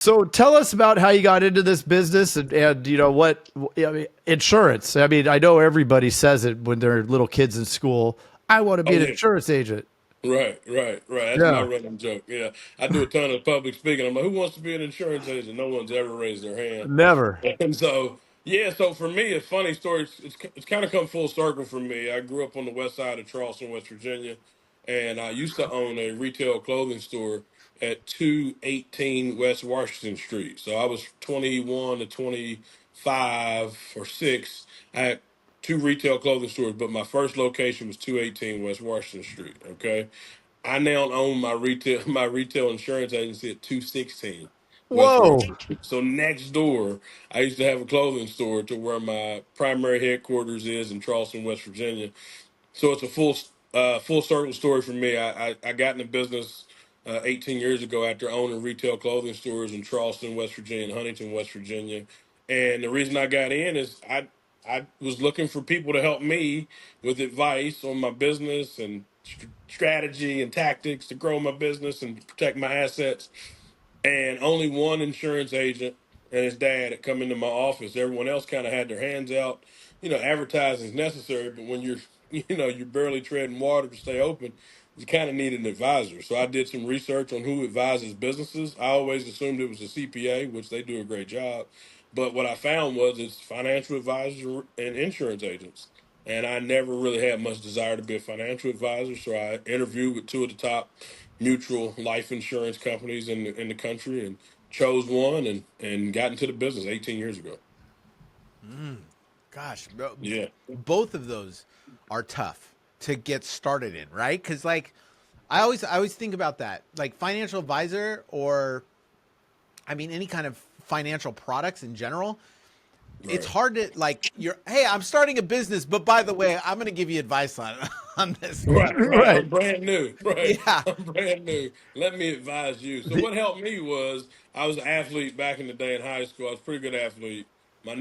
So tell us about how you got into this business and you know what I mean, insurance. I mean, I know everybody says it when they're little kids in school. I want to Oh be an yeah. insurance agent. Right. That's my Yeah, running joke. Yeah, I do a ton of public speaking. I'm like, who wants to be an insurance agent? No one's ever raised their hand. never. And so, yeah, so for me, a funny story. It's kind of come full circle for me. I grew up on the west side of Charleston, West Virginia, and I used to own a retail clothing store at 218 West Washington Street. So I was 21 to 25 or 6. I had two retail clothing stores, but my first location was 218 West Washington Street. Okay. I now own my retail insurance agency at 216 West Whoa. Washington Street. So next door, I used to have a clothing store to where my primary headquarters is in Charleston, West Virginia. So it's a full circle story for me. I got into business 18 years ago after owning retail clothing stores in Charleston, West Virginia, and Huntington, West Virginia. And the reason I got in is I was looking for people to help me with advice on my business and strategy and tactics to grow my business and protect my assets, and only one insurance agent and his dad had come into my office. Everyone else kind of had their hands out. Advertising is necessary, but when you're you're barely treading water to stay open, you kind of need an advisor. So I did some research on who advises businesses. I always assumed it was a CPA, which they do a great job, but what I found was it's financial advisors and insurance agents. And I never really had much desire to be a financial advisor, so I interviewed with two of the top mutual life insurance companies in the country and chose one and got into the business 18 years ago. Gosh, bro, Yeah. both of those are tough to get started in, right? Because like I always think about that, like financial advisor or I mean any kind of financial products in general. It's Right. hard to like you're hey, I'm starting a business, but by the way, I'm going to give you advice on on this. Right. Right. I'm brand new. Right. Yeah. I'm brand new. Let me advise you. So what helped me was I was an athlete back in the day in high school. I was a pretty good athlete. My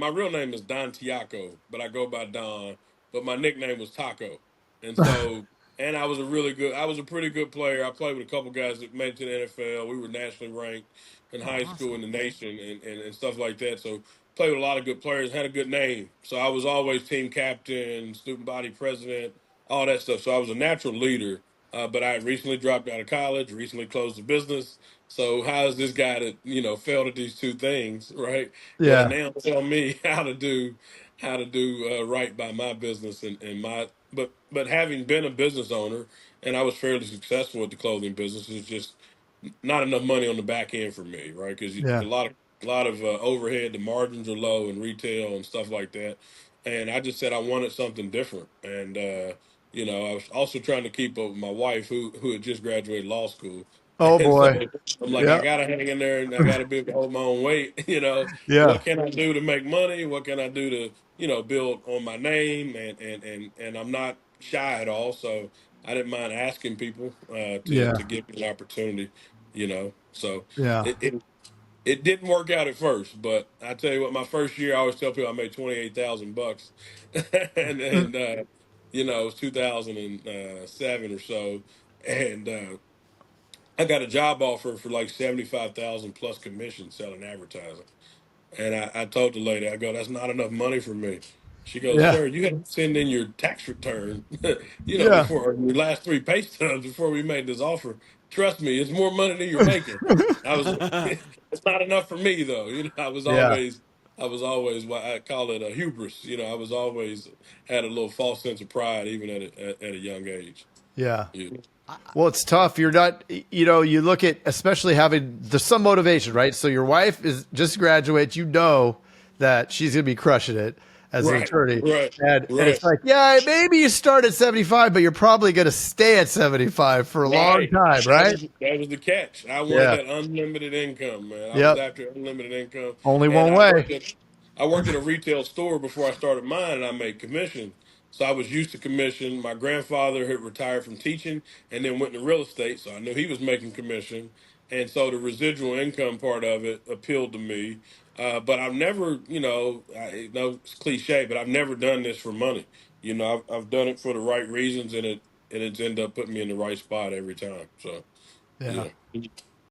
real name is Don Tiaco, but I go by Don. But my nickname was Taco. And so, and I was a pretty good player. I played with a couple guys that made it to the NFL. We were nationally ranked in Oh, high school in awesome. the nation and stuff like that. So played with a lot of good players, had a good name. So I was always team captain, student body president, all that stuff. So I was a natural leader. But I recently dropped out of college, recently closed the business. So how is this guy that failed at these two things, right? Going to Yeah. now tell me how to do right by my business and my but having been a business owner and I was fairly successful at the clothing business, it's just not enough money on the back end for me, right? Because Yeah. a lot of overhead, the margins are low in retail and stuff like that. And I just said I wanted something different, and I was also trying to keep up with my wife, who had just graduated law school, Oh and so boy. I'm like, I Yeah. gotta hang in there, and I gotta be able to hold my own weight. Yeah. What can I do to make money? What can I do to build on my name? And I'm not shy at all, so I didn't mind asking people to Yeah. give me an opportunity. So Yeah. it didn't work out at first, but I tell you what, my first year, I always tell people I made $28,000, and it was 2007 or so, and I got a job offer for like 75,000 plus commission selling advertising. And I told the lady, I go, that's not enough money for me. She goes, Yeah. sir, you had to send in your tax return, Yeah. before your last three pay stubs before we made this offer. Trust me, it's more money than you're making. I was like, it's not enough for me though. Yeah. I was always what I call it a hubris. I was always had a little false sense of pride, even at a young age. Yeah. Yeah. Well, it's tough. You're not, you look at, especially having there's some motivation, right? So your wife is just graduates, that she's going to be crushing it as an Right, attorney. right, And right. it's like, yeah, maybe you start at 75, but you're probably going to stay at 75 for a long Right. time, That right? was that was the catch. I wanted Yeah. that unlimited income, man. I was Yep. after unlimited income, Only and one I way. worked at I worked at a retail store before I started mine, and I made commission. So I was used to commission. My grandfather had retired from teaching and then went into real estate, so I knew he was making commission, and so the residual income part of it appealed to me. But I've never, I know it's cliche, but I've never done this for money. I've done it for the right reasons, and it's ended up putting me in the right spot every time. So Yeah. yeah.